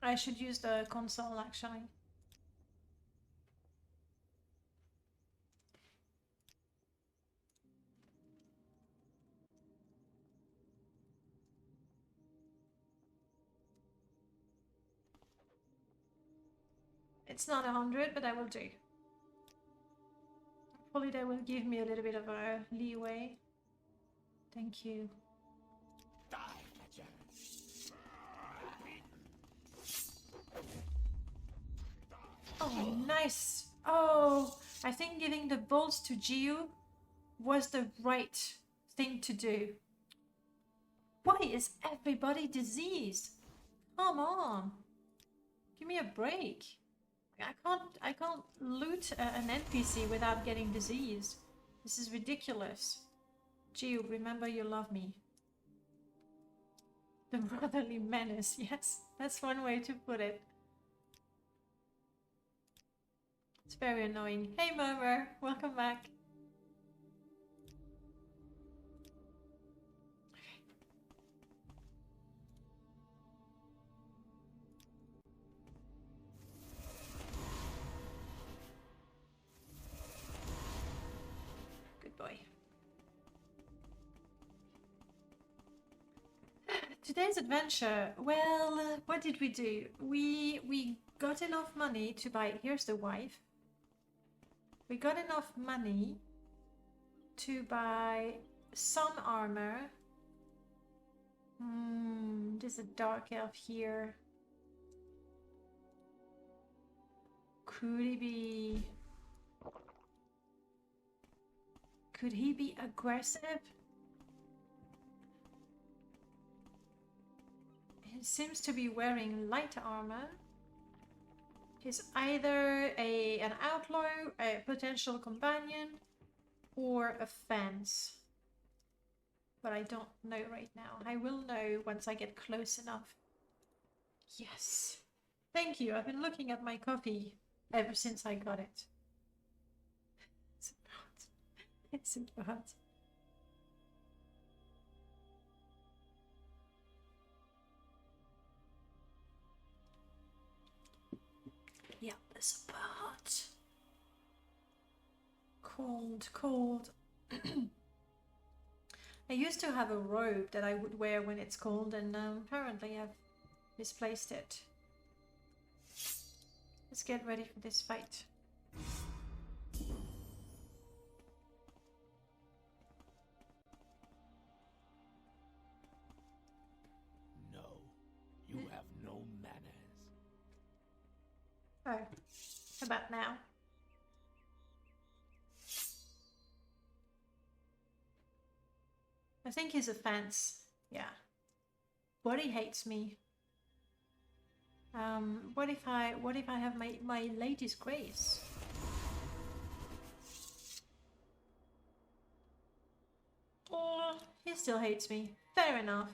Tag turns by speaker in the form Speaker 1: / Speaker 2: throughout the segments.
Speaker 1: I should use the console actually. It's not 100, but I will do. Hopefully they will give me a little bit of a leeway. Thank you. Oh, nice. Oh, I think giving the bolts to Jiub was the right thing to do. Why is everybody diseased? Come on. Give me a break. I can't loot an NPC without getting diseased. This is ridiculous. Jiub, remember you love me. The brotherly menace, yes, that's one way to put it. It's very annoying. Hey Murmur, welcome back. Good boy. Today's adventure, well, what did we do? We got enough money to buy, here's the wife. We got enough money to buy some armor. There's a dark elf here. Could he be... Could he be aggressive? He seems to be wearing light armor. He's either an outlaw, a potential companion, or a fence. But I don't know right now. I will know once I get close enough. Yes. Thank you. I've been looking at my coffee ever since I got it. It's about. It's about. Yeah, it's about. Cold, cold. I used to have a robe that I would wear when it's cold, and apparently I've misplaced it. Let's get ready for this fight.
Speaker 2: No, you have no manners.
Speaker 1: Oh, how about now? I think he's a fence. Yeah. What he hates me. What if I have my lady's grace? Oh, he still hates me. Fair enough.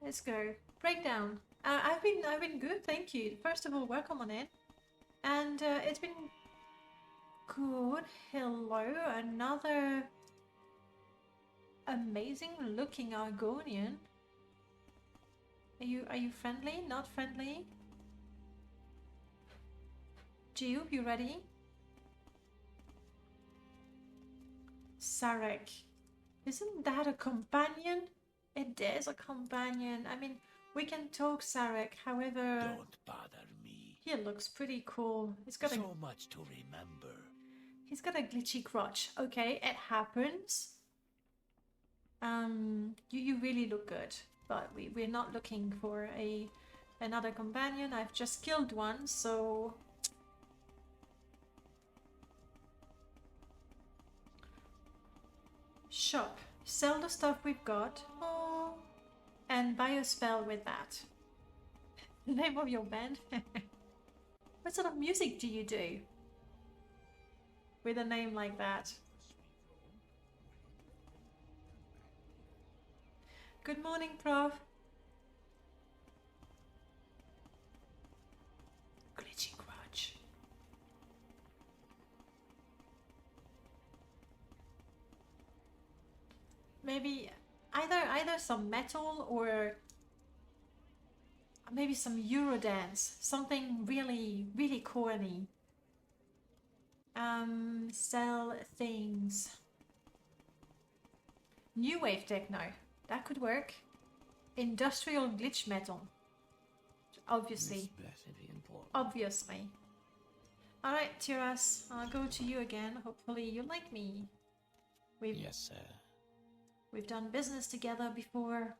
Speaker 1: Let's go. Breakdown. I've been good, thank you. First of all, welcome on in. And it's been good. Hello, another amazing looking Argonian. Are you friendly? Not friendly? Jiub, you ready? Sarek. Isn't that a companion? It is a companion. I mean, we can talk Sarek, however...
Speaker 2: Don't bother me.
Speaker 1: He looks pretty cool. He's got
Speaker 2: so much to remember.
Speaker 1: He's got a glitchy crotch. Okay, it happens. You really look good. But we're not looking for another companion. I've just killed one, so... Shop. Sell the stuff we've got. Oh, and buy a spell with that. The name of your band? What sort of music do you do? With a name like that. Good morning, Prof. Glitchy crotch. Maybe either some metal or Maybe some Eurodance. Something really, really corny. Sell things. New wave techno. That could work. Industrial glitch metal. Obviously. Obviously. Alright, Tiras. I'll go to you again. Hopefully you like me.
Speaker 2: Yes, sir.
Speaker 1: We've done business together before.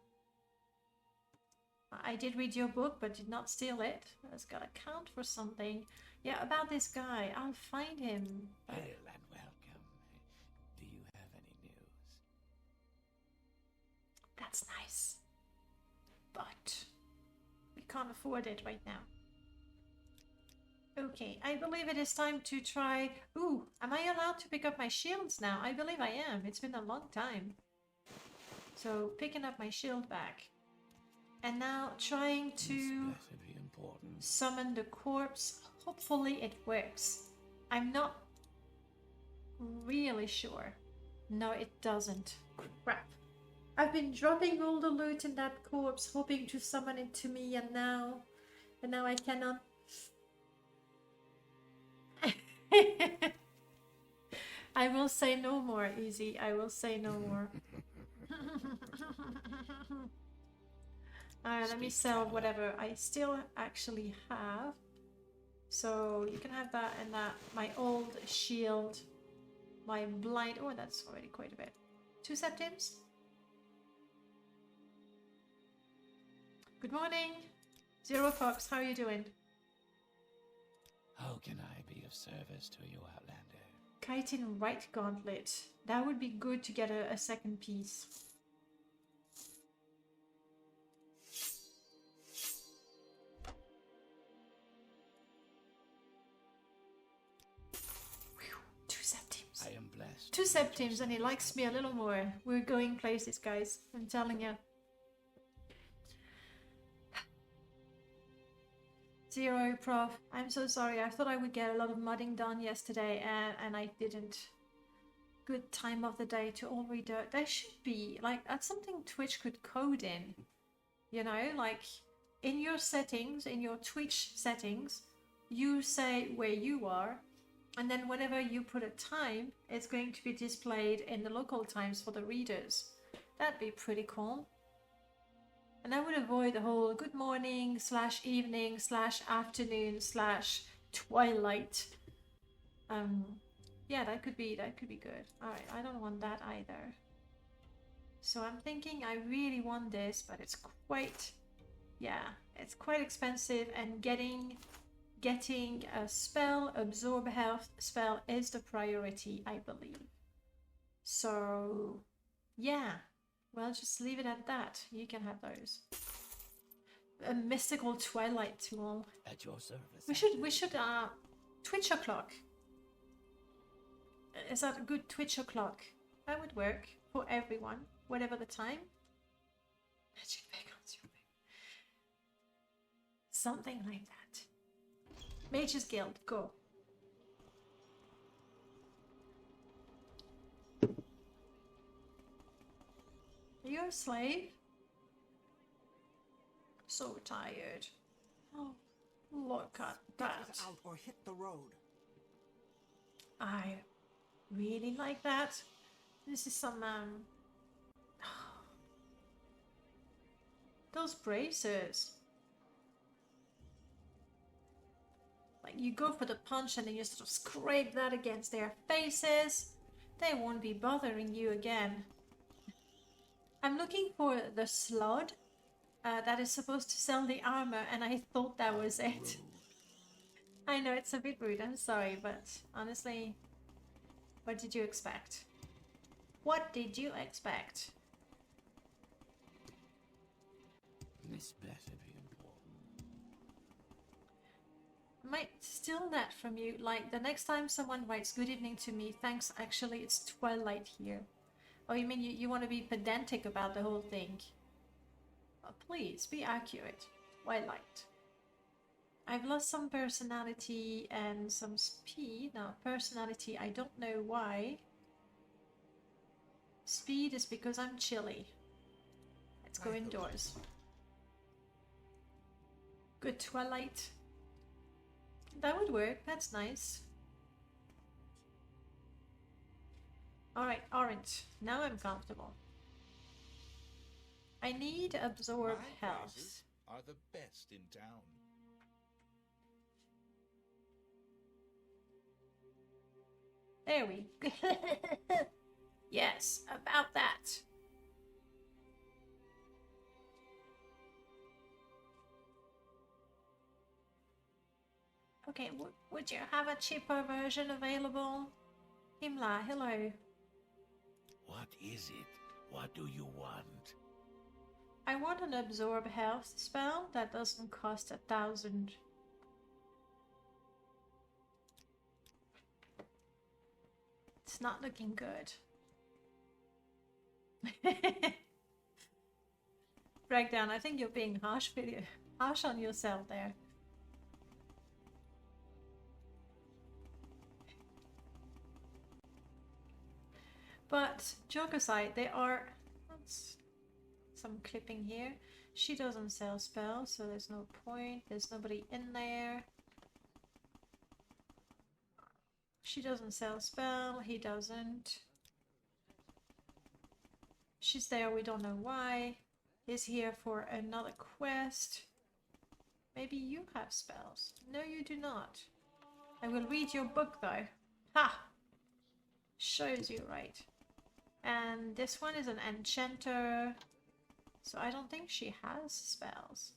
Speaker 1: I did read your book, but did not steal it. It's gotta count for something. Yeah, about this guy. I'll find him.
Speaker 2: Hail and welcome. Do you have any news?
Speaker 1: That's nice. But we can't afford it right now. Okay, I believe it is time to try... Ooh, am I allowed to pick up my shields now? I believe I am. It's been a long time. So, picking up my shield back. And now trying to summon the corpse. Hopefully it works. I'm not really sure. No, it doesn't. Crap. I've been dropping all the loot in that corpse, hoping to summon it to me, and now I cannot. I will say no more, Easy. I will say no more. Alright, let me sell whatever I still actually have. So you can have that and that. My old shield. My blind... Oh, that's already quite a bit. 2 septims. Good morning. Zero Fox, how are you doing?
Speaker 2: How can I be of service to you, Outlander?
Speaker 1: Chitin Right Gauntlet. That would be good to get a second piece. Whew, 2 septims.
Speaker 2: I am blessed.
Speaker 1: 2 septims and he likes me a little more. We're going places, guys. I'm telling you. Zero, Prof. I'm so sorry. I thought I would get a lot of mudding done yesterday and I didn't. Good time of the day to all read dirt. There should be, like, that's something Twitch could code in. You know, like, in your settings, in your Twitch settings, you say where you are, and then whenever you put a time, it's going to be displayed in the local times for the readers. That'd be pretty cool. And I would avoid the whole good morning / evening / afternoon / twilight. Yeah, that could be good. Alright, I don't want that either. So I'm thinking I really want this, but it's quite... Yeah, it's quite expensive, and getting a spell, absorb health spell, is the priority, I believe. So, yeah. Well, just leave it at that. You can have those. A mystical twilight tool.
Speaker 2: At your service.
Speaker 1: We should Twitch o'clock. Is that a good Twitch o'clock? That would work for everyone, whatever the time. Magic Vagons, something like that. Mage's Guild, go. Are you a slave? So tired. Oh, look at that.
Speaker 3: Out or hit the road.
Speaker 1: I really like that. This is some those bracers. Like, you go for the punch and then you sort of scrape that against their faces. They won't be bothering you again. I'm looking for the slot that is supposed to sell the armor, and I thought that was it. I know it's a bit rude, I'm sorry, but honestly, what did you expect? What did you expect?
Speaker 2: This better be important.
Speaker 1: I might steal that from you, like the next time someone writes good evening to me, thanks, actually it's twilight here. Oh, you mean you want to be pedantic about the whole thing? Oh, please, be accurate. Twilight. I've lost some personality and some speed. Now, personality, I don't know why. Speed is because I'm chilly. Let's go indoors. Good twilight. That would work. That's nice. Alright, orange. Now I'm comfortable. I need absorb
Speaker 3: My
Speaker 1: health.
Speaker 3: prices are the best in town.
Speaker 1: There we go. Yes, about that. Okay, would you have a cheaper version available? Himla, hello.
Speaker 2: What is it? What do you want?
Speaker 1: I want an absorb health spell that doesn't cost 1,000. It's not looking good. Breakdown, I think you're being harsh on yourself there. But joke aside, there are some clipping here. She doesn't sell spells, so there's no point. There's nobody in there. She doesn't sell spell, he doesn't. She's there, we don't know why. He's here for another quest. Maybe you have spells. No, you do not. I will read your book though. Ha! Shows you right. And this one is an enchanter. So I don't think she has spells.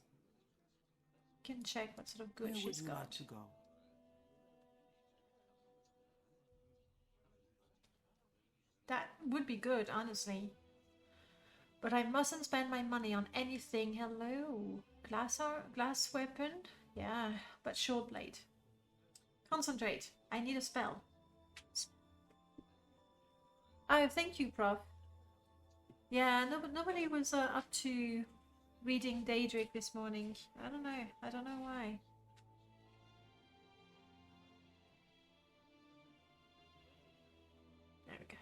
Speaker 1: Can check what sort of good she's got.
Speaker 4: Like to go?
Speaker 1: That would be good, honestly. But I mustn't spend my money on anything. Hello. Glass weapon? Yeah, but short blade. Concentrate. I need a spell. Oh, thank you, Prof. Yeah, nobody was up to reading Daedra this morning. I don't know. I don't know why. There we go.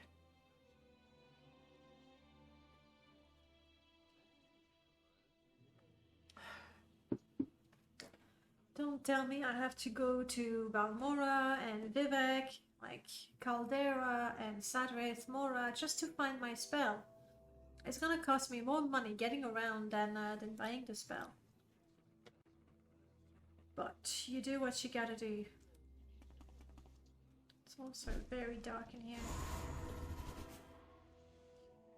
Speaker 1: Don't tell me I have to go to Balmora and Vivec, like Caldera and Sadrith Mora, just to find my spell. It's gonna cost me more money getting around than buying the spell. But you do what you gotta do. It's also very dark in here.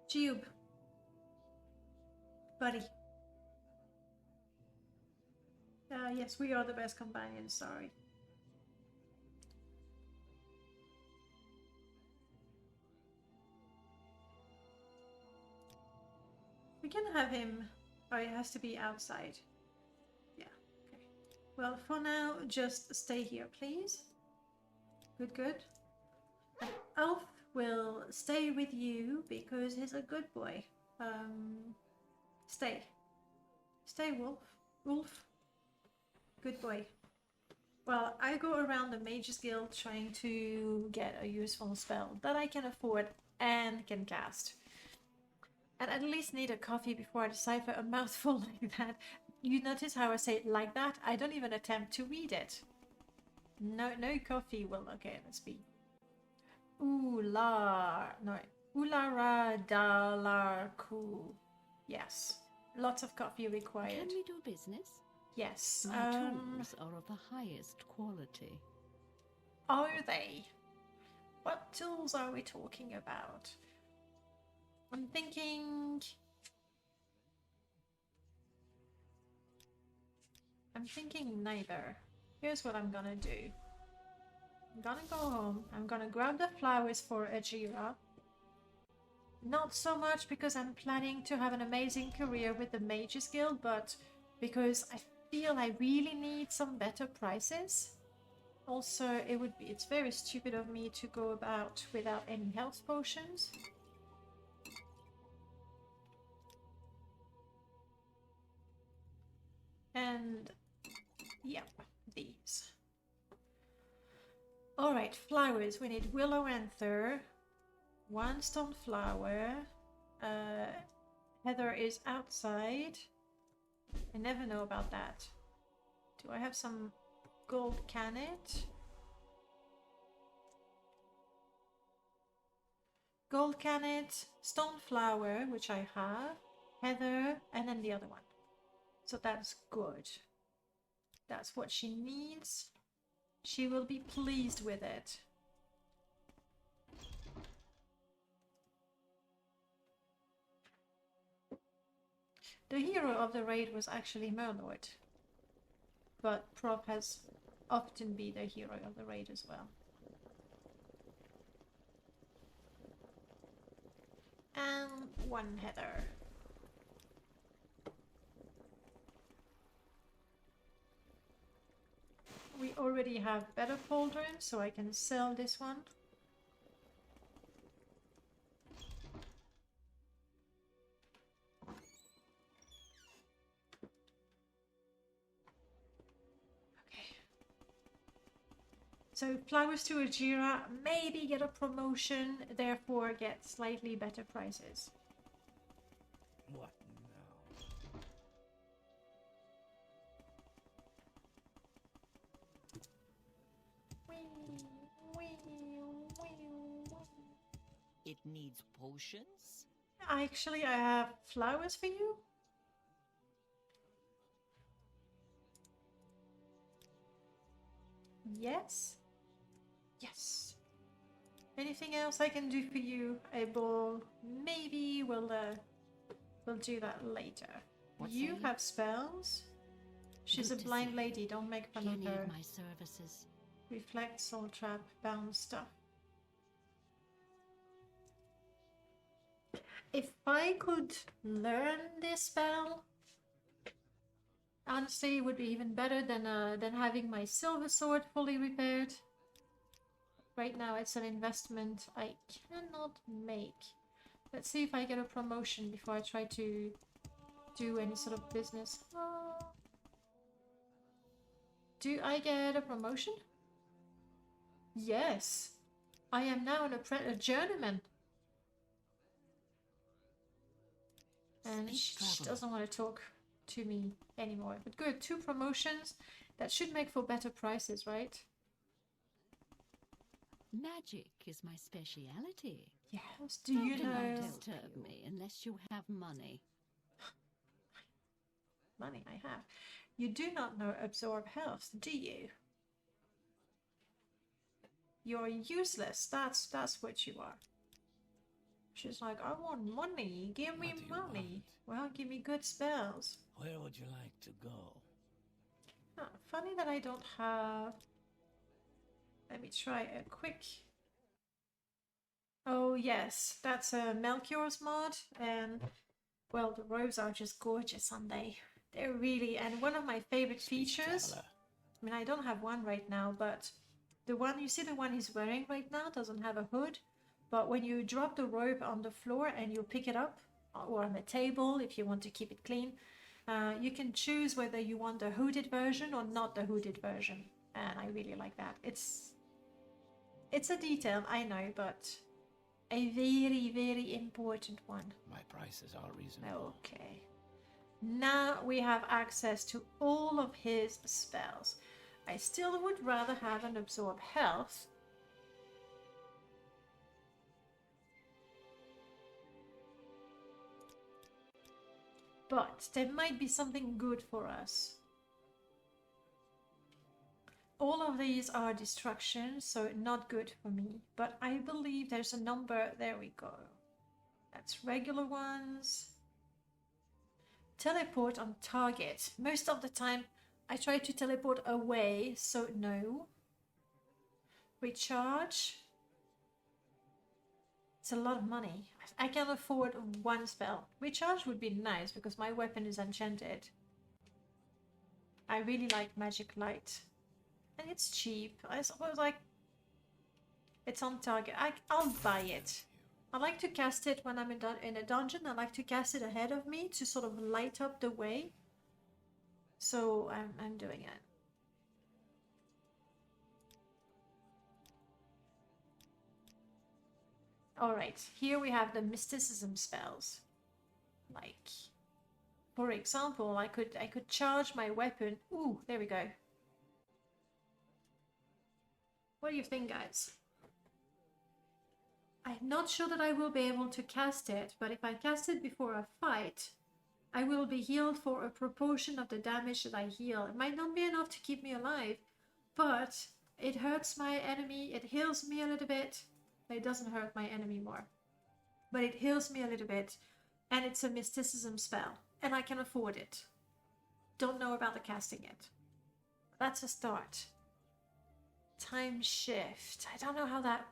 Speaker 1: Jiub. Buddy. Yes, we are the best companions, sorry. We can have him... Oh, it has to be outside. Yeah, okay. Well, for now, just stay here, please. Good, good. And Elf will stay with you because he's a good boy. Stay. Stay, Wolf. Wolf. Good boy. Well, I go around the Mages Guild trying to get a useful spell that I can afford and can cast. And at least need a coffee before I decipher a mouthful like that. You notice how I say it like that? I don't even attempt to read it. No coffee will... Okay, let's be... Ulara Dalarku. Yes. Lots of coffee required.
Speaker 5: Can we do business?
Speaker 1: Yes.
Speaker 5: My tools are of the highest quality.
Speaker 1: Are they? What tools are we talking about? I'm thinking neither. Here's what I'm gonna do. I'm gonna go home. I'm gonna grab the flowers for Ajira. Not so much because I'm planning to have an amazing career with the Mages Guild, but because I feel I really need some better prices. Also, it's very stupid of me to go about without any health potions. And yep, these. Alright, flowers. We need willow anther, one stone flower. Heather is outside. I never know about that. Do I have some gold canet? Gold canet, stone flower, which I have, heather, and then the other one. So that's good. That's what she needs. She will be pleased with it. The hero of the raid was actually Merlord, but Prof has often been the hero of the raid as well. And one heather. We already have better pauldron, so I can sell this one. So flowers to Ajira, maybe get a promotion, therefore get slightly better prices.
Speaker 2: What now?
Speaker 4: It needs potions?
Speaker 1: Actually, I have flowers for you. Yes. Yes. Anything else I can do for you, Abel? Maybe we'll do that later.
Speaker 5: What's
Speaker 1: You
Speaker 5: that?
Speaker 1: have spells. She's a
Speaker 5: Good to
Speaker 1: blind
Speaker 5: see.
Speaker 1: lady. Don't make fun of
Speaker 5: Any
Speaker 1: her.
Speaker 5: of my services.
Speaker 1: Reflect, soul trap, bound stuff. If I could learn this spell, honestly, it would be even better than having my silver sword fully repaired. Right now, it's an investment I cannot make. Let's see if I get a promotion before I try to do any sort of business. Do I get a promotion? Yes. I am now a journeyman. And
Speaker 5: Speak,
Speaker 1: she
Speaker 5: traveler.
Speaker 1: doesn't want to talk to me anymore. But good, 2 promotions. That should make for better prices, right?
Speaker 5: Magic is my speciality.
Speaker 1: Yes. Do you
Speaker 5: Do
Speaker 1: know
Speaker 5: not disturb me unless you have money.
Speaker 1: money I have? You do not know absorb health, do you? You're useless. That's what you are. She's like, I want money. Give me
Speaker 2: What do you
Speaker 1: money. Well, give me good spells.
Speaker 2: Where would you like to go?
Speaker 1: Ah, funny that I don't have. Let me try a quick. Oh yes, that's a Melchior's mod, and well, the robes are just gorgeous on they. They're really, and one of my favorite
Speaker 2: Speak,
Speaker 1: features.
Speaker 2: traveler.
Speaker 1: I mean, I don't have one right now, but the one you see, the one he's wearing right now doesn't have a hood. But when you drop the robe on the floor and you pick it up, or on the table if you want to keep it clean, you can choose whether you want the hooded version or not the hooded version. And I really like that. It's a detail, I know, but a very, very important one.
Speaker 2: My prices are reasonable.
Speaker 1: Okay. Now we have access to all of his spells. I still would rather have an absorb health. But there might be something good for us. All of these are destructions, so not good for me. But I believe there's a number. There we go. That's regular ones. Teleport on target. Most of the time, I try to teleport away, so no. Recharge. It's a lot of money. I can afford one spell. Recharge would be nice because my weapon is enchanted. I really like magic light. And it's cheap. I suppose like it's on target. I'll buy it. I like to cast it when I'm in a dungeon. I like to cast it ahead of me to sort of light up the way. So I'm doing it. Alright, here we have the mysticism spells. Like, for example, I could charge my weapon. Ooh, there we go. What do you think, guys? I'm not sure that I will be able to cast it, but if I cast it before a fight, I will be healed for a proportion of the damage that I heal. It might not be enough to keep me alive, but it hurts my enemy, it heals me a little bit. It doesn't hurt my enemy more, but it heals me a little bit, and it's a mysticism spell, and I can afford it. Don't know about the casting yet. That's a start. Time shift. I don't know how that...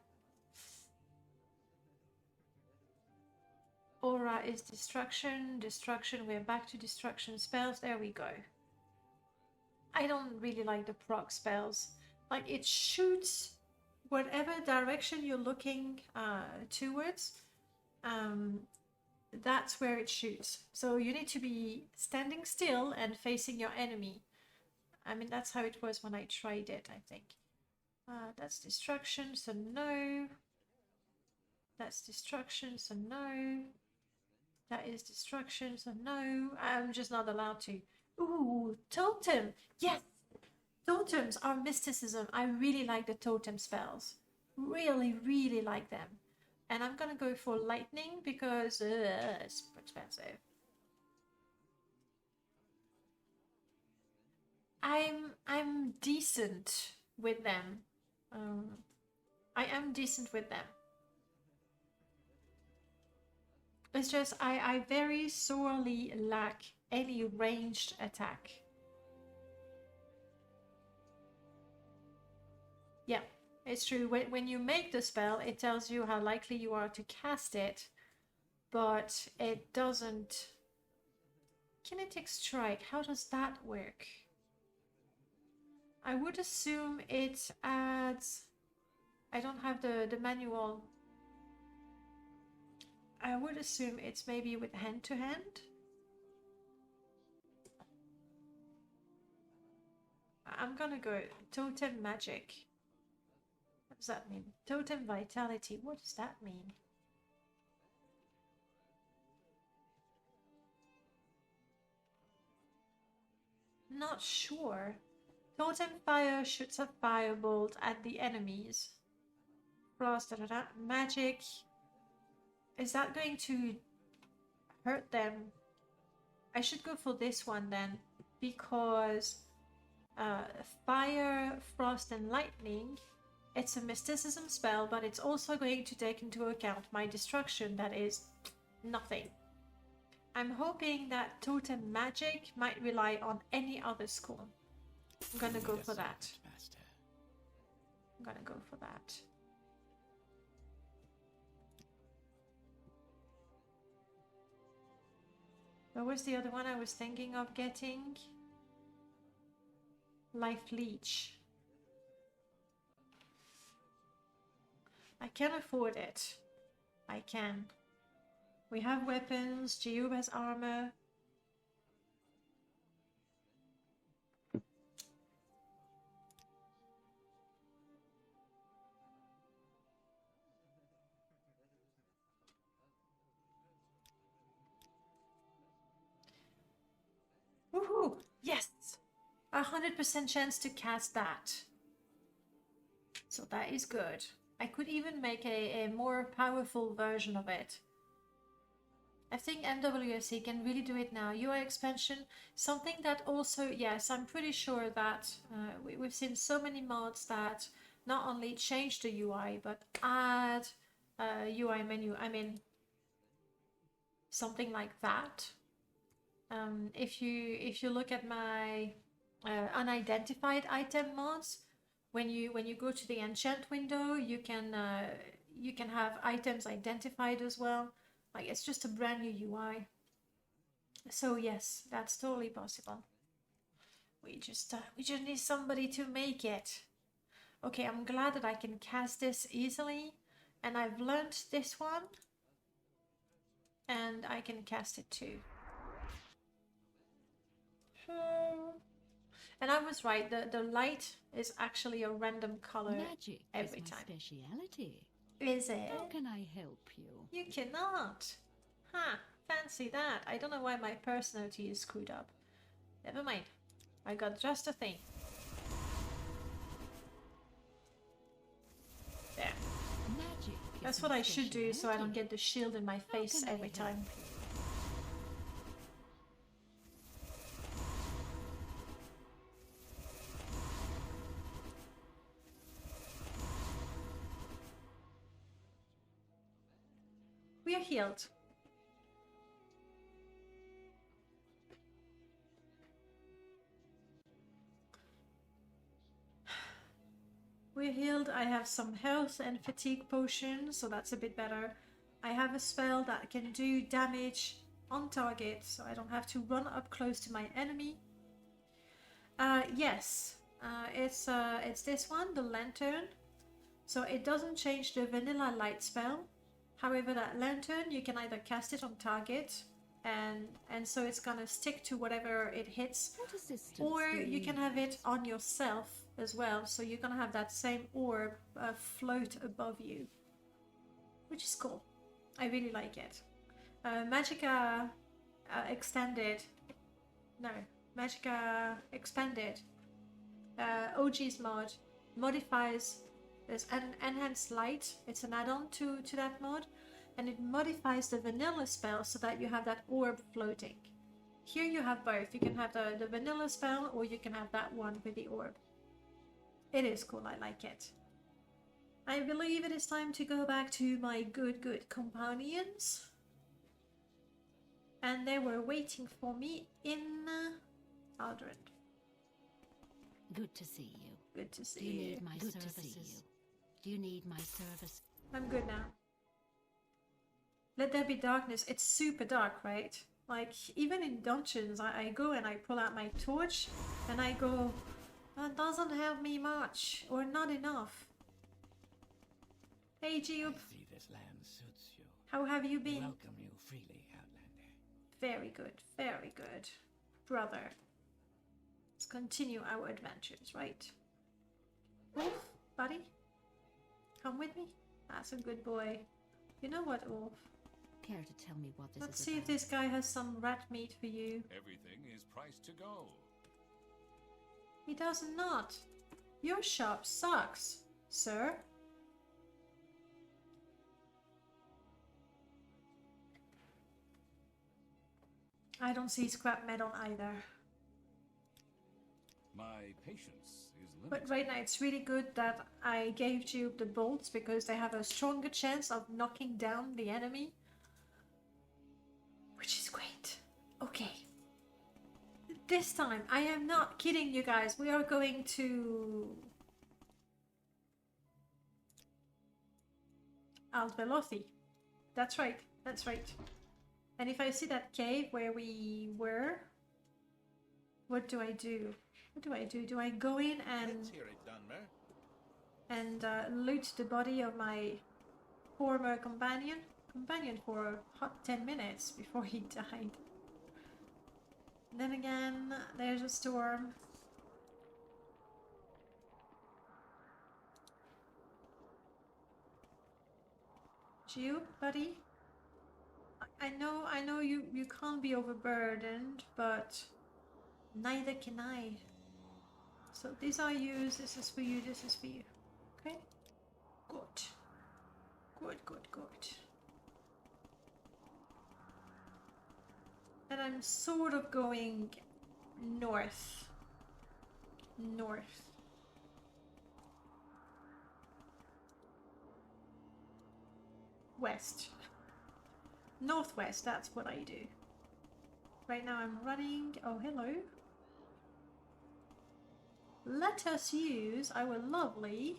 Speaker 1: Aura is destruction. Destruction. We're back to destruction spells. There we go. I don't really like the proc spells. Like, it shoots whatever direction you're looking towards. That's where it shoots. So you need to be standing still and facing your enemy. I mean, that's how it was when I tried it, I think. That's destruction, so no. That's destruction, so no. That is destruction, so no. I'm just not allowed to. Ooh, totem! Yes! Totems are mysticism. I really like the totem spells. Really, really like them. And I'm gonna go for lightning because it's expensive. I'm decent with them. I am decent with them. It's just I very sorely lack any ranged attack. Yeah, it's true. When you make the spell, it tells you how likely you are to cast it, but it doesn't... Kinetic strike, how does that work? I would assume it adds... I don't have the manual. I would assume it's maybe with hand to hand. I'm gonna go totem magic. What does that mean? Totem vitality. What does that mean? Not sure. Totem fire shoots a firebolt at the enemies. Frost, magic. Is that going to hurt them? I should go for this one then, because fire, frost, and lightning, it's a mysticism spell, but it's also going to take into account my destruction, that is nothing. I'm hoping that totem magic might rely on any other school. I'm gonna go for that. I'm gonna go for that. What was the other one I was thinking of getting? Life Leech. I can afford it. I can. We have weapons. Jiub has armor. Woohoo! Yes! 100% chance to cast that. So that is good. I could even make a more powerful version of it. I think MWSC can really do it now. UI expansion, something that also, yes, I'm pretty sure that we've seen so many mods that not only change the UI, but add a UI menu. I mean, something like that. If you look at my unidentified item mods, when you go to the enchant window, you can have items identified as well. Like, it's just a brand new UI. So yes, that's totally possible. We just need somebody to make it. Okay, I'm glad that I can cast this easily, and I've learned this one, and I can cast it too. And I was right, the light is actually a random color
Speaker 5: Magic
Speaker 1: every
Speaker 5: is my
Speaker 1: time.
Speaker 5: speciality.
Speaker 1: Is it?
Speaker 5: How can I help you?
Speaker 1: You cannot. Ha, fancy that. I don't know why my personality is screwed up. Never mind. I got just a thing. That's what I should do so I don't get the shield in my face every time. We are healed. We're healed. I have some health and fatigue potions, so that's a bit better. I have a spell that can do damage on target, so I don't have to run up close to my enemy. Yes, it's this one, the lantern. So it doesn't change the vanilla light spell. However, that lantern, you can either cast it on target, and so it's gonna stick to whatever it hits, or you can have it on yourself as well, so you're gonna have that same orb float above you, which is cool. I really like it. Magicka Extended, no, Magicka Expanded, OG's mod modifies. There's an enhanced light. It's an add-on to that mod, and it modifies the vanilla spell so that you have that orb floating. Here you have both. You can have the vanilla spell, or you can have that one with the orb. It is cool. I like it. I believe it is time to go back to my good companions, and they were waiting for me in Aldrin.
Speaker 5: Good to see you.
Speaker 1: Good to see
Speaker 5: Do you
Speaker 1: you.
Speaker 5: need my services? Do you need my service?
Speaker 1: I'm good now. Let there be darkness. It's super dark, right? Like, even in dungeons, I go and I pull out my torch and I go, that doesn't help me much, or not enough. Hey, Jiub.
Speaker 2: See, this land suits you.
Speaker 1: How have you been?
Speaker 2: Welcome you freely, Outlander.
Speaker 1: Very good, brother. Let's continue our adventures, right? Wolf, buddy? Come with me? That's a good boy. You know what, Wolf?
Speaker 5: Care to tell me what this
Speaker 1: Let's
Speaker 5: is
Speaker 1: see if
Speaker 5: about?
Speaker 1: this guy has some rat meat for you.
Speaker 3: Everything is priced to go.
Speaker 1: He does not. Your shop sucks, sir. I don't see scrap metal either.
Speaker 3: My patience is limited.
Speaker 1: But right now it's really good that I gave you the bolts because they have a stronger chance of knocking down the enemy. Which is great. Okay. This time, I am not kidding you guys. We are going to Aldvelothi. That's right. That's right. And if I see that cave where we were, what do I do? What do I do? Do I go in
Speaker 3: Let's hear it, Dunmer.
Speaker 1: and loot the body of my former companion for a hot 10 minutes before he died? Then again, there's a storm. Jiub, buddy? I know you can't be overburdened, but neither can I. So these are yours, this is for you, this is for you. Okay? Good. Good. And I'm sort of going north. West. Northwest, that's what I do. Right now I'm running. Oh, hello. Let us use our lovely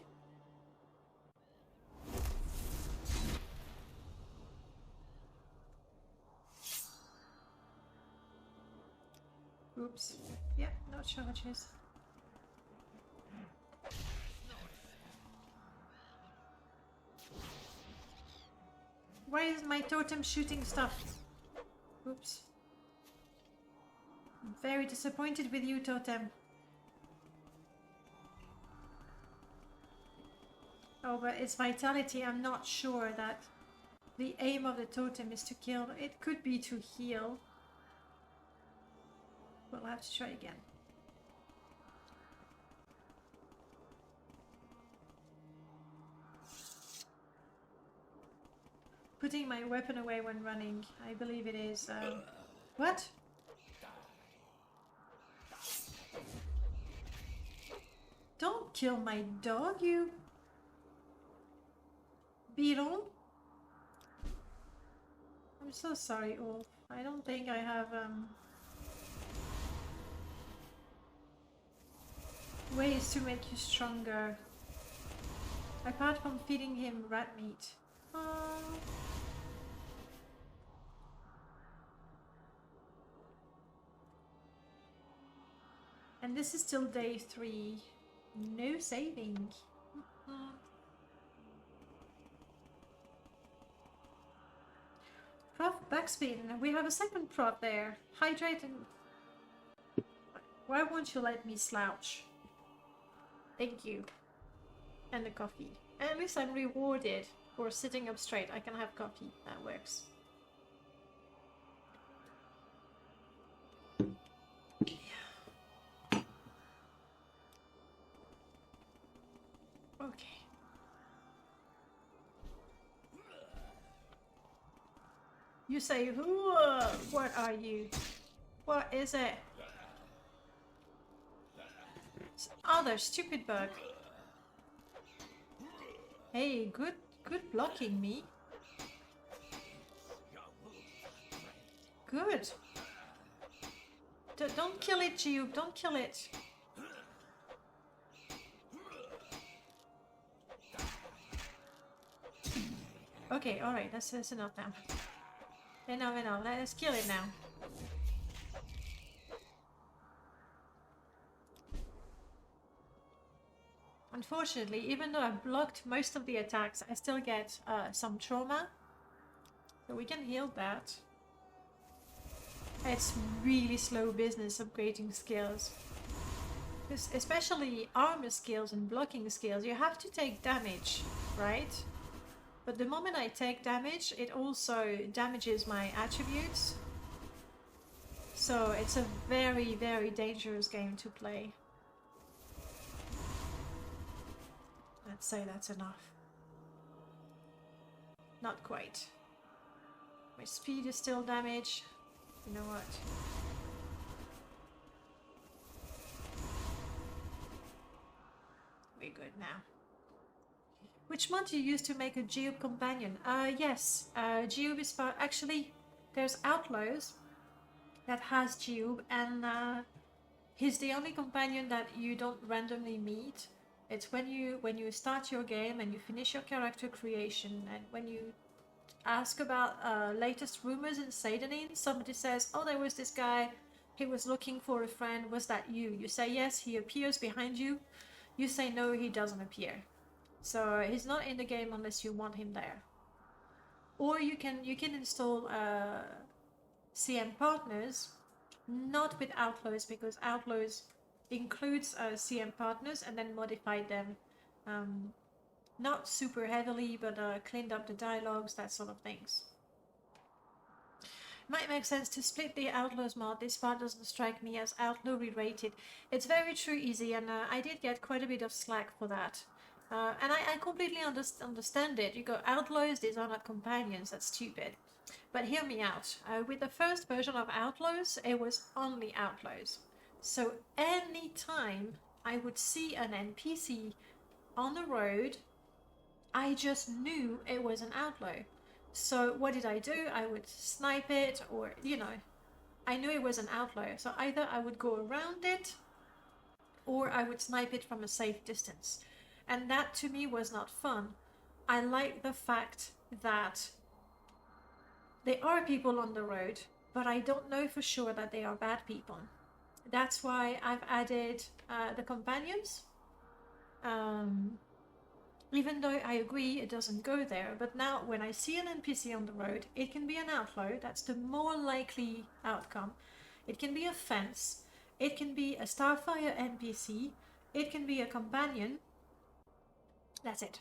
Speaker 1: oops. Yeah, no charges. Why is my totem shooting stuff? Oops. I'm very disappointed with you, totem. Oh, but it's vitality. I'm not sure that the aim of the totem is to kill. It could be to heal. We'll have to try again. putting my weapon away when running. I believe it is. What? Don't kill my dog, you beetle. I'm so sorry, Ulf. I don't think I have ways to make you stronger. Apart from feeding him rat meat. Oh. And this is still day 3. No saving. Prof backspin. We have a second prop there. Hydrate and... Why won't you let me slouch? Thank you. And the coffee. At least I'm rewarded for sitting up straight. I can have coffee. That works. Okay. You say, who? What are you? What is it? Other stupid bug. Hey, good blocking me. Good. Don't kill it, Jiub. Don't kill it. Okay, alright, that's enough now. Enough. Let's kill it now. Unfortunately, even though I've blocked most of the attacks, I still get some trauma. So we can heal that. It's really slow business upgrading skills. Especially armor skills and blocking skills, you have to take damage, right? But the moment I take damage, it also damages my attributes. So it's a very, very dangerous game to play. Let's say that's enough. Not quite. My speed is still damaged. You know what? We're good now. Which mod do you use to make a Jiub companion? Yes, Jiub is for... Actually, there's Outlaws that has Jiub, and he's the only companion that you don't randomly meet. It's when you start your game and you finish your character creation, and when you ask about latest rumors in Sadanin, somebody says, oh, there was this guy, he was looking for a friend, was that you? You say yes, he appears behind you. You say no, he doesn't appear. So he's not in the game unless you want him there. Or you can install CM partners, not with Outlaws, because Outlaws includes CM partners and then modified them, not super heavily, but cleaned up the dialogues, that sort of things. Might make sense to split the Outlaws mod. This part doesn't strike me as Outlaw rated. It's very true, Easy, and I did get quite a bit of slack for that. And I completely understand it. You go, Outlaws, these are not companions, that's stupid. But hear me out. With the first version of Outlaws, it was only Outlaws. So any time I would see an NPC on the road, I just knew it was an outlaw. So what did I do? I would snipe it, or, you know, I knew it was an outlaw. So either I would go around it, or I would snipe it from a safe distance. And that to me was not fun. I like the fact that there are people on the road, but I don't know for sure that they are bad people. That's why I've added the companions. Even though I agree it doesn't go there, but now when I see an NPC on the road, it can be an outlaw. That's the more likely outcome. It can be a fence. It can be a Starfire NPC. It can be a companion. That's it.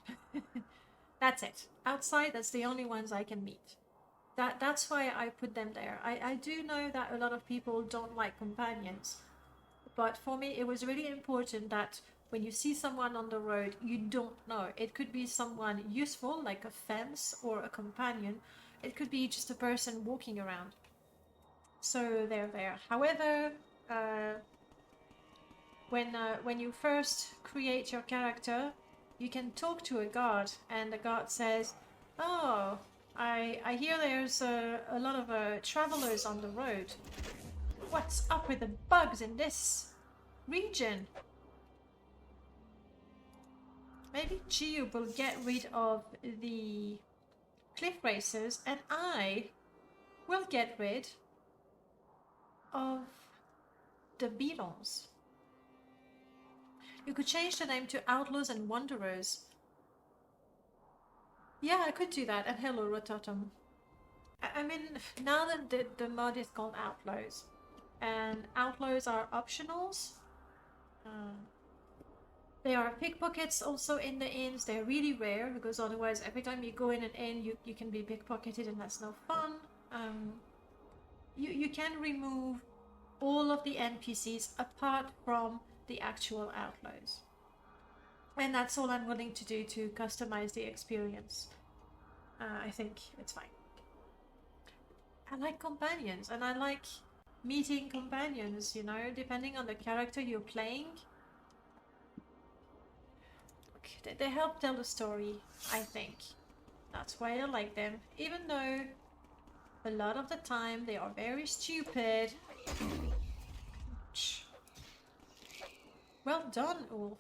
Speaker 1: That's it. Outside, that's the only ones I can meet. That's why I put them there. I do know that a lot of people don't like companions, but for me it was really important that when you see someone on the road, you don't know. It could be someone useful, like a fence or a companion. It could be just a person walking around. So they're there. However, when you first create your character, you can talk to a guard, and the guard says, "Oh, I hear there's a lot of travelers on the road. What's up with the bugs in this region? Maybe Jiub will get rid of the cliff racers, and I will get rid of the beetles." You could change the name to Outlaws and Wanderers. Yeah, I could do that. And hello, Rototum. I mean, now that the mod is called Outlaws, and Outlaws are optionals. There are pickpockets also in the inns. They're really rare, because otherwise every time you go in an inn, you can be pickpocketed, and that's no fun. You can remove all of the NPCs apart from the actual outlaws. And that's all I'm willing to do to customize the experience. I think it's fine. I like companions, and I like meeting companions, you know, depending on the character you're playing. They help tell the story, I think. That's why I like them, even though a lot of the time they are very stupid. Well done, Ulf.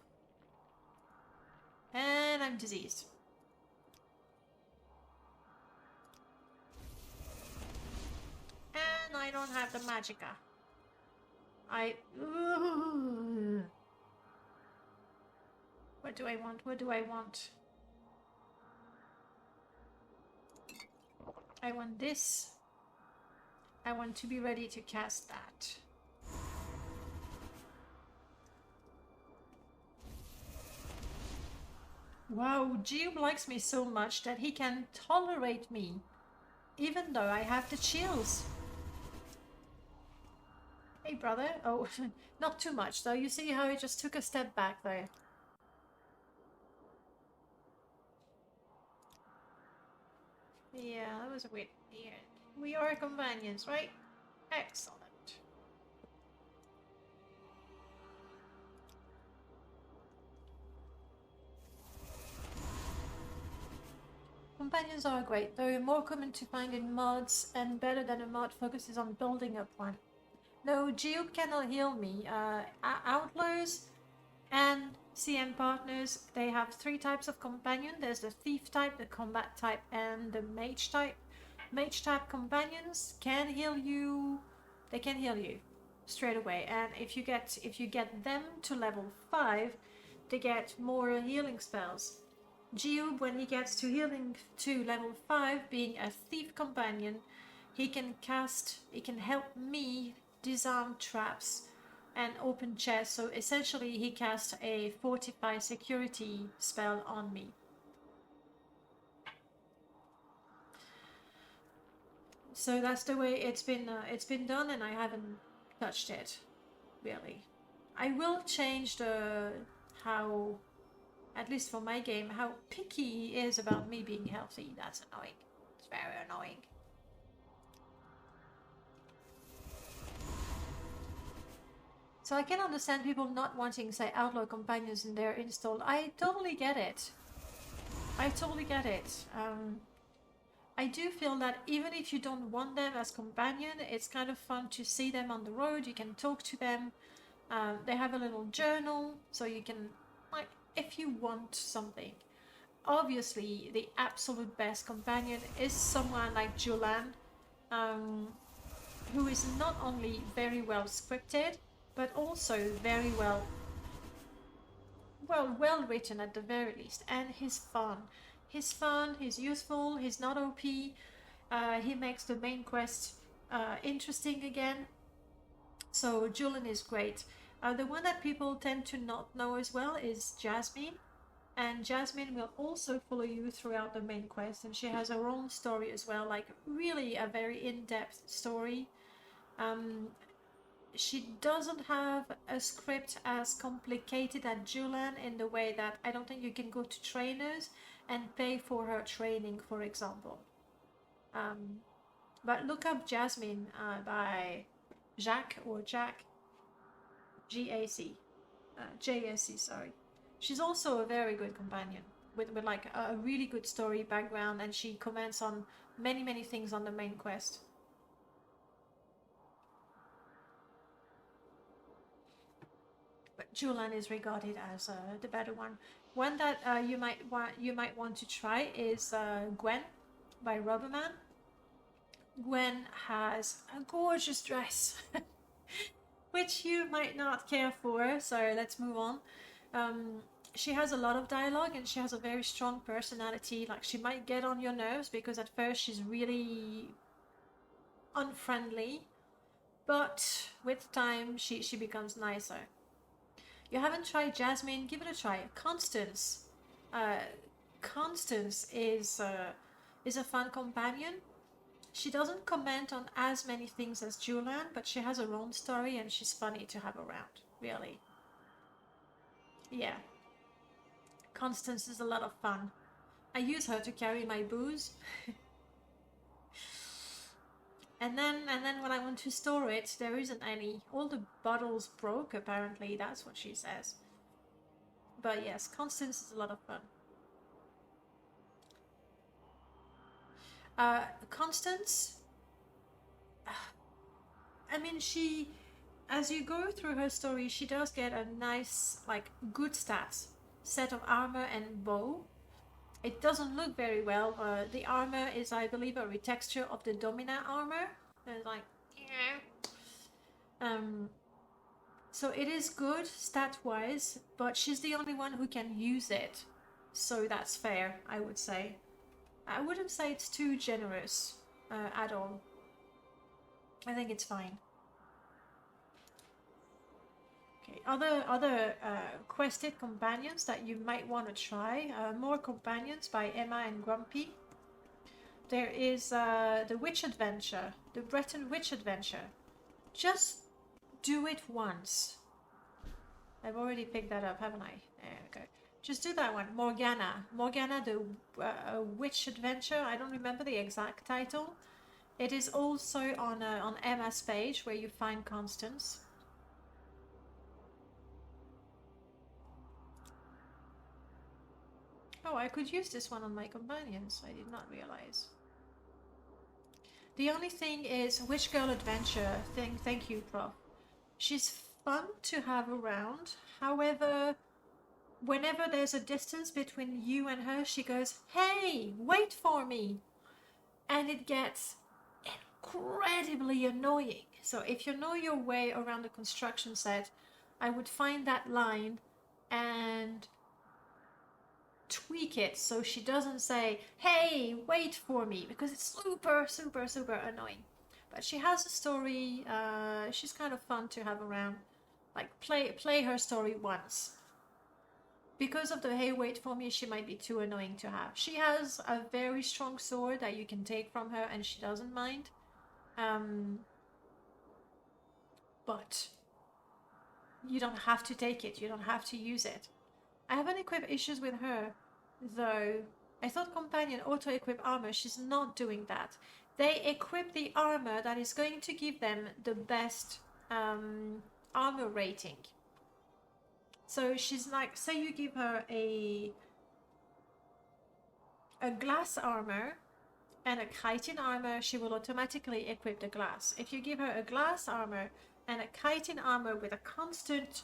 Speaker 1: And I'm diseased. And I don't have the magicka. What do I want? What do I want? I want this. I want to be ready to cast that. Wow, Jiub likes me so much that he can tolerate me, even though I have the chills. Hey, brother. Oh, not too much, though. You see how he just took a step back there. Yeah, that was a bit weird. We are companions, right? Excellent. Companions are great. They're more common to find in mods, and better than a mod focuses on building up one. No, Jiub cannot heal me. Outlaws and CM partners, they have 3 types of companion. There's the thief type, the combat type, and the mage type. Mage type companions can heal you. They can heal you straight away, and if you get them to level 5, they get more healing spells. Jiub, when he gets to healing to level 5, being a thief companion, he can help me disarm traps and open chests. So essentially he casts a fortify security spell on me. So that's the way it's been done, and I haven't touched it really. I will change how, at least for my game, how picky he is about me being healthy. That's annoying. It's very annoying. So I can understand people not wanting, say, outlaw companions in their install. I totally get it. I totally get it. I do feel that even if you don't want them as companion, it's kind of fun to see them on the road. You can talk to them. They have a little journal, so you can, like, if you want something. Obviously, the absolute best companion is someone like Julan, who is not only very well scripted, but also very well written at the very least, and he's fun. He's fun, he's useful, he's not OP, he makes the main quest interesting again. So Julan is great. The one that people tend to not know as well is Jasmine. And Jasmine will also follow you throughout the main quest, and she has her own story as well, like really a very in-depth story. she doesn't have a script as complicated as Julian in the way that I don't think you can go to trainers and pay for her training, for example. But look up Jasmine by Jack or Jack, G-A-C, J-S-C, sorry. She's also a very good companion with like a really good story background, and she comments on many things on the main quest. But Julian is regarded as the better one. One that you might want to try is Gwen by Rubberman. Gwen has a gorgeous dress, which you might not care for, so let's move on. She has a lot of dialogue and she has a very strong personality. Like, she might get on your nerves because at first she's really unfriendly, but with time she becomes nicer. You haven't tried Jasmine? Give it a try. Constance. Constance is a fun companion. She doesn't comment on as many things as Julian, but she has her own story and she's funny to have around, really. Yeah. Constance is a lot of fun. I use her to carry my booze. and then when I want to store it, there isn't any. All the bottles broke, apparently. That's what she says. But yes, Constance is a lot of fun. Constance, I mean, as you go through her story, she does get a nice, like, good stats. Set of armor and bow. It doesn't look very well. The armor is, I believe, a retexture of the Domina armor. And it's like, yeah. So it is good stat-wise, but she's the only one who can use it. So that's fair, I would say. I wouldn't say it's too generous at all. I think it's fine. Okay, other quested companions that you might want to try. More Companions by Emma and Grumpy. There is the Witch Adventure, the Breton Witch Adventure. Just do it once. I've already picked that up, haven't I? There we go. Just do that one. Morgana, the Witch Adventure. I don't remember the exact title. It is also on Emma's page where you find Constance. Oh, I could use this one on my companions. I did not realize. The only thing is Witch Girl Adventure. Thank you, Prof. She's fun to have around. However, whenever there's a distance between you and her, she goes, "Hey, wait for me!" And it gets incredibly annoying. So if you know your way around the construction set, I would find that line and tweak it so she doesn't say, "Hey, wait for me," because it's super annoying. But she has a story. She's kind of fun to have around. Like, play her story once. Because of the "hey, wait for me," she might be too annoying to have. She has a very strong sword that you can take from her and she doesn't mind. But you don't have to take it. You don't have to use it. I haven't equipped issues with her, though. I thought companion auto-equip armor. She's not doing that. They equip the armor that is going to give them the best armor rating. So she's like, say you give her a glass armor and a chitin armor, she will automatically equip the glass. If you give her a glass armor and a chitin armor with a constant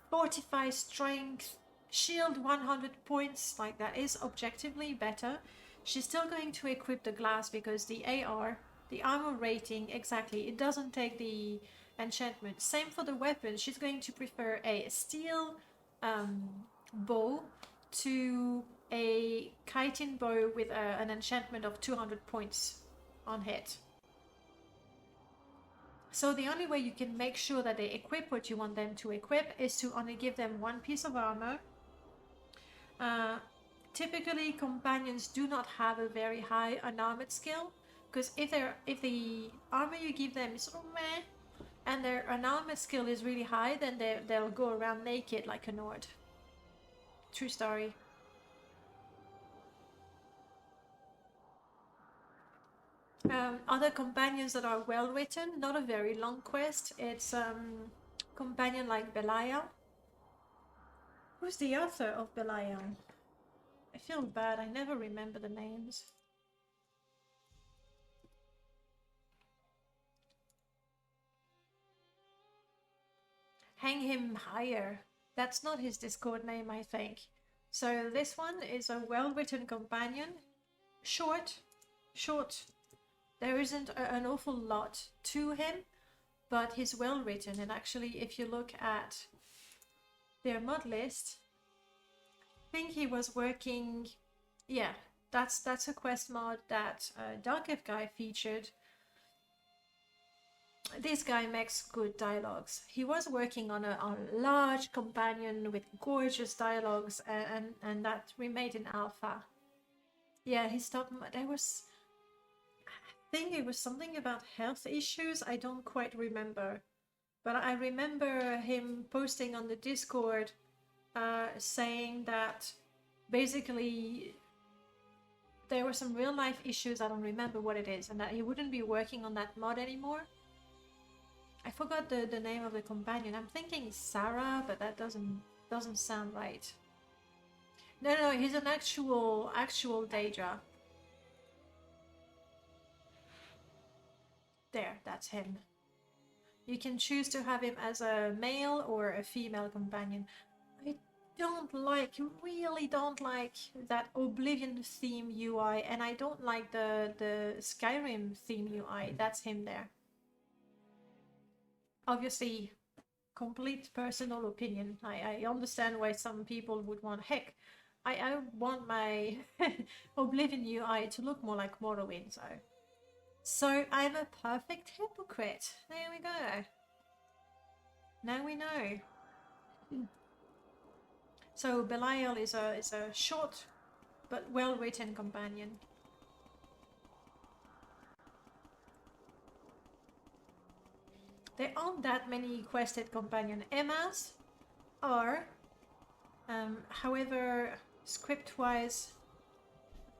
Speaker 1: fortified strength, shield 100 points, like, that is objectively better, she's still going to equip the glass because the AR, the armor rating, exactly, it doesn't take the enchantment. Same for the weapon. She's going to prefer a steel bow to a chitin bow with an enchantment of 200 points on hit. So the only way you can make sure that they equip what you want them to equip is to only give them one piece of armor. Typically, companions do not have a very high unarmored skill, because if the armor you give them is meh, and their armor skill is really high, then they'll go around naked like a Nord. True story. Other companions that are well written, not a very long quest. It's companion like Belial. Who's the author of Belial? I feel bad, I never remember the names. Hang him higher. That's not his Discord name, I think. So this one is a well-written companion. Short. There isn't an awful lot to him, but he's well-written. And actually, if you look at their mod list, I think he was working... Yeah, that's a quest mod that Darkev guy featured. This guy makes good dialogues. He was working on a large companion with gorgeous dialogues, and that remade in alpha. Yeah, he stopped. There was, I think it was something about health issues. I don't quite remember, but I remember him posting on the Discord, saying that basically there were some real life issues. I don't remember what it is, and that he wouldn't be working on that mod anymore. I forgot the name of the companion. I'm thinking Sarah, but that doesn't sound right. No, he's an actual Daedra. There, that's him. You can choose to have him as a male or a female companion. I really don't like that Oblivion theme UI, and I don't like the Skyrim theme UI. That's him there. Obviously, complete personal opinion. I understand why some people would want, heck, I want my Oblivion UI to look more like Morrowind, so I'm a perfect hypocrite. There we go. Now we know. So Belial is a short but well-written companion. There aren't that many quested companion. Emma's are, however, script-wise,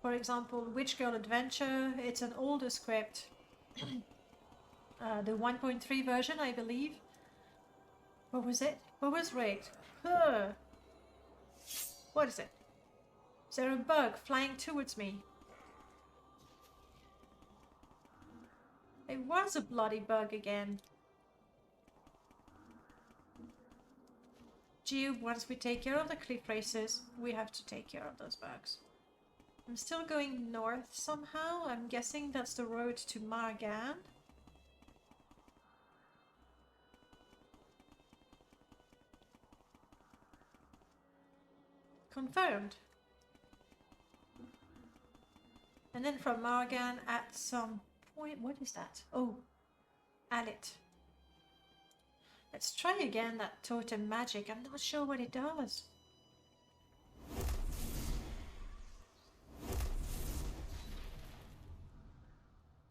Speaker 1: for example, Witch Girl Adventure, it's an older script, the 1.3 version, I believe. What was it? What was rigged? What is it? Is there a bug flying towards me? It was a bloody bug again. Jiub, once we take care of the cliff races, we have to take care of those bugs. I'm still going north somehow. I'm guessing that's the road to Margan. Confirmed. And then from Margan at some point... What is that? Oh, Alit. Let's try again that totem magic. I'm not sure what it does.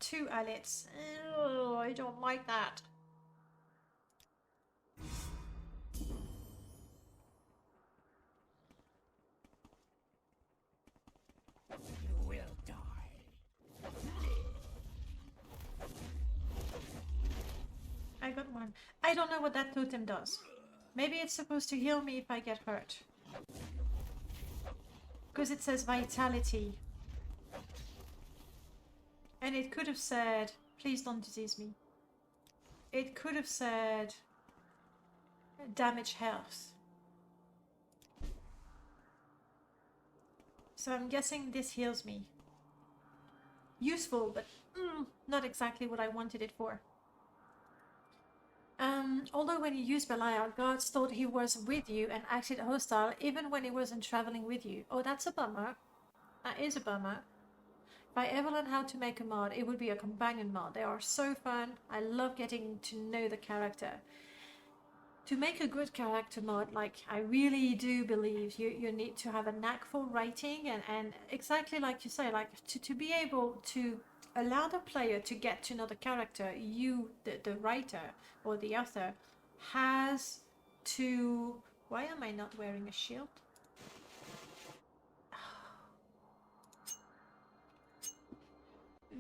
Speaker 1: Two Alits. Oh, I don't like that.
Speaker 2: You will die.
Speaker 1: I got one. I don't know what that totem does. Maybe it's supposed to heal me if I get hurt. Because it says vitality. And it could have said, please don't disease me. It could have said damage health. So I'm guessing this heals me. Useful, but not exactly what I wanted it for. Although when you use Belial, guards thought he was with you and acted hostile even when he wasn't traveling with you. Oh, that's a bummer. That is a bummer. If I ever learn how to make a mod, it would be a companion mod. They are so fun. I love getting to know the character. To make a good character mod, like, I really do believe you need to have a knack for writing and exactly like you say, like to be able to allow the player to get to know the character, you, the writer or the author, has to... Why am I not wearing a shield?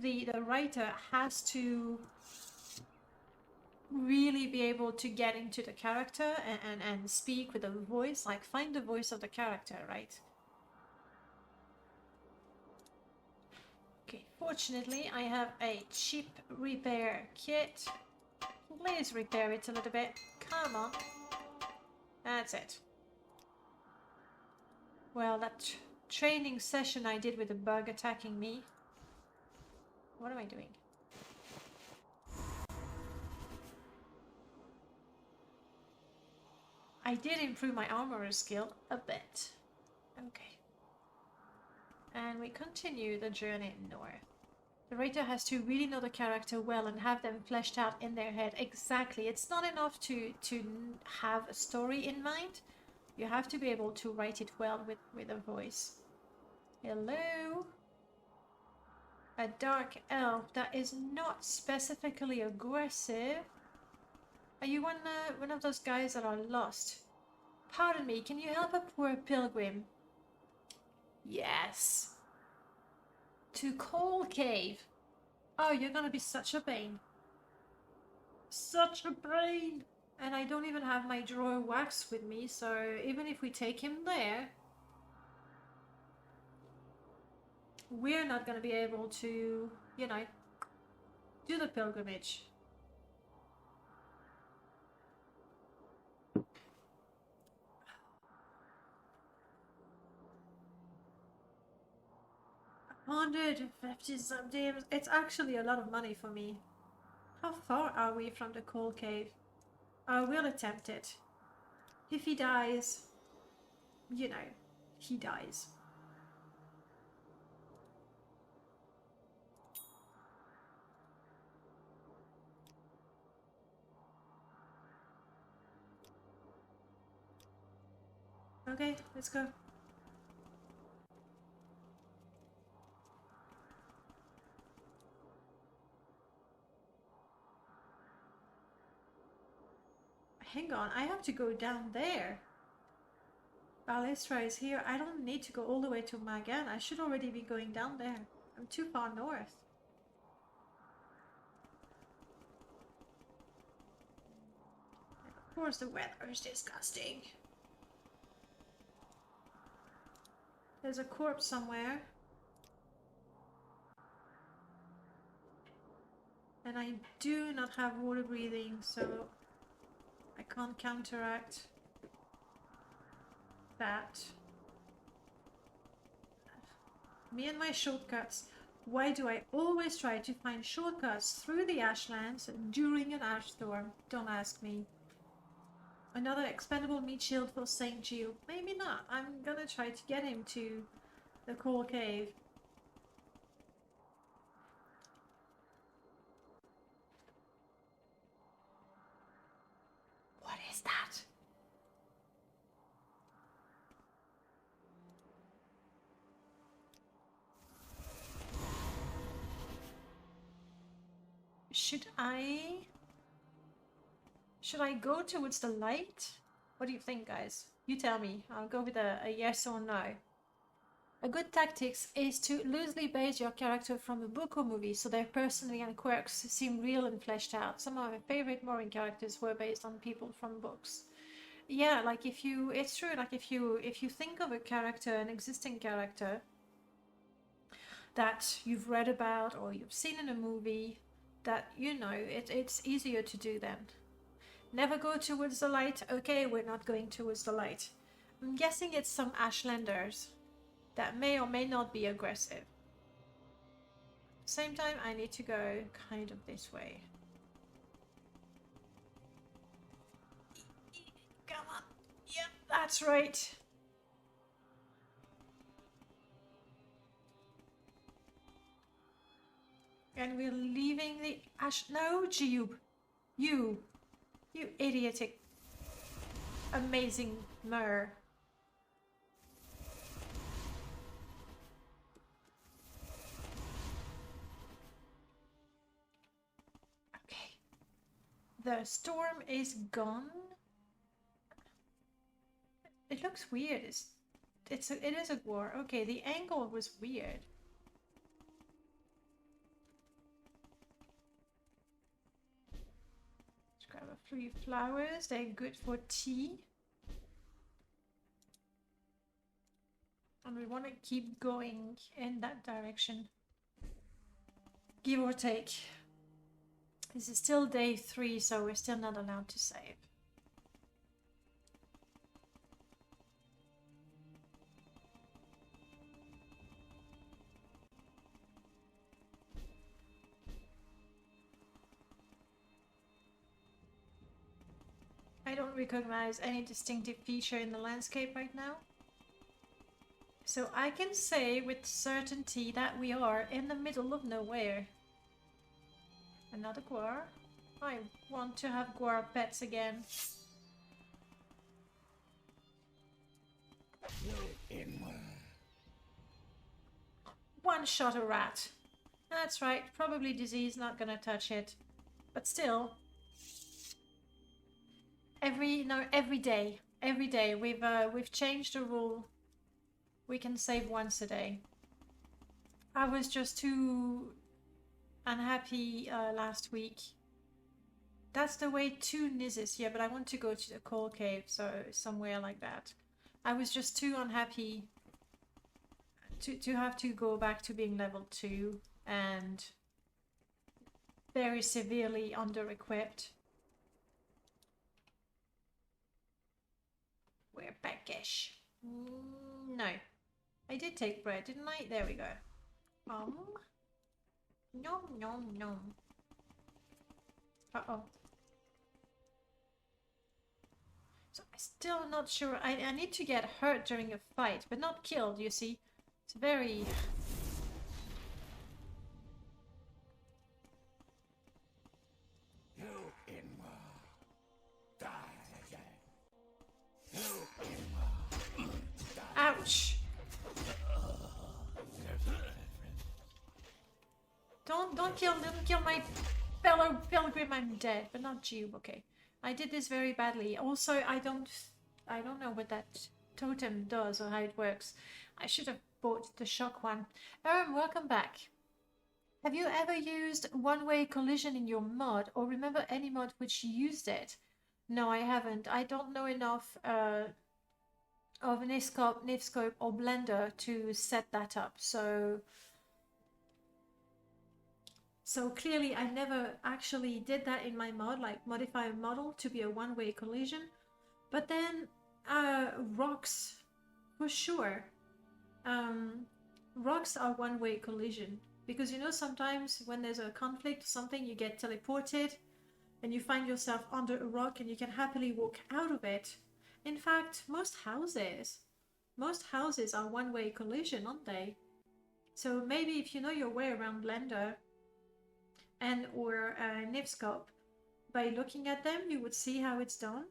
Speaker 1: The writer has to really be able to get into the character and speak with a voice, like find the voice of the character, right? Okay, fortunately I have a cheap repair kit. Please repair it a little bit. Come on. That's it. Well, that training session I did with the bug attacking me. What am I doing? I did improve my armorer skill a bit. Okay. And we continue the journey north. The writer has to really know the character well and have them fleshed out in their head. Exactly. It's not enough to have a story in mind. You have to be able to write it well with a voice. Hello? A dark elf that is not specifically aggressive. Are you one of those guys that are lost? Pardon me, can you help a poor pilgrim? Yes. To Coal Cave. Oh, you're gonna be such a pain. Such a pain. And I don't even have my drawer wax with me, so even if we take him there, we're not gonna be able to, you know, do the pilgrimage. $150 something. It's actually a lot of money for me. How far are we from the Coal Cave? I will attempt it. If he dies, you know, he dies. Okay, let's go. Hang on, I have to go down there. Balestra is here. I don't need to go all the way to Magan. I should already be going down there. I'm too far north. And of course the weather is disgusting. There's a corpse somewhere. And I do not have water breathing, so I can't counteract that. Me and my shortcuts. Why do I always try to find shortcuts through the Ashlands during an ash storm? Don't ask me. Another expendable meat shield for St. Jiub. Maybe not. I'm gonna try to get him to the Coal Cave. What is that? Should I go towards the light? What do you think, guys? You tell me. I'll go with a yes or no. A good tactics is to loosely base your character from a book or movie so their personality and quirks seem real and fleshed out. Some of my favorite Morrowind characters were based on people from books. Yeah, like it's true, like if you think of a character, an existing character that you've read about or you've seen in a movie, that, you know, it's easier to do then. Never go towards the light. Okay, we're not going towards the light. I'm guessing it's some Ashlanders that may or may not be aggressive. Same time, I need to go kind of this way. Come on. Yep, that's right. And we're leaving the ash... No, Jiub. You idiotic, amazing mer. The storm is gone. It looks weird. It is a war. Okay, the angle was weird. Let's grab a few flowers. They're good for tea. And we want to keep going in that direction. Give or take. This is still day 3, so we're still not allowed to save. I don't recognize any distinctive feature in the landscape right now. So I can say with certainty that we are in the middle of nowhere. Another guar. I want to have guar pets again. One shot a rat. That's right, probably disease, not gonna touch it. But still. Every day we've changed the rule. We can save once a day. I was just too unhappy last week. That's the way to Nizis, yeah, but I want to go to the coal cave, so somewhere like that. I was just too unhappy to have to go back to being level 2 and very severely under-equipped. We're backish. No. I did take bread, didn't I? There we go. Nom nom nom. Uh-oh. So I'm still not sure. I need to get hurt during a fight, but not killed, you see. It's very... Ouch! Don't kill my fellow pilgrim. I'm dead, but not Jiub. Okay, I did this very badly. Also, I don't know what that totem does or how it works. I should have bought the shock one. Welcome back. Have you ever used one-way collision in your mod, or remember any mod which used it? No, I haven't. I don't know enough of Nivscope or Blender to set that up. So clearly I never actually did that in my mod, like modify a model to be a one-way collision. But then rocks, for sure. Rocks are one-way collision. Because you know, sometimes when there's a conflict or something, you get teleported and you find yourself under a rock and you can happily walk out of it. In fact, most houses are one-way collision, aren't they? So maybe if you know your way around Blender and or Nivscope, by looking at them, you would see how it's done.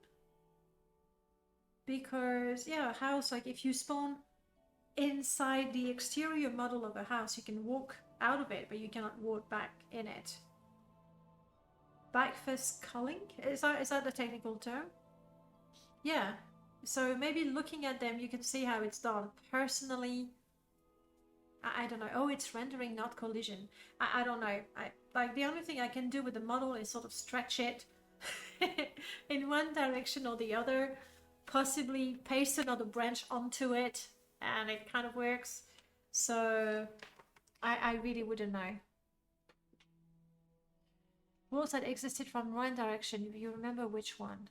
Speaker 1: Because, yeah, a house, like if you spawn inside the exterior model of a house, you can walk out of it, but you cannot walk back in it. Backfist culling? Is that the technical term? Yeah. So maybe looking at them, you can see how it's done. Personally, I don't know. Oh, it's rendering, not collision. I don't know. Like the only thing I can do with the model is sort of stretch it in one direction or the other, possibly paste another branch onto it, and it kind of works. So I really wouldn't know. Rules that existed from one direction, if you remember which one.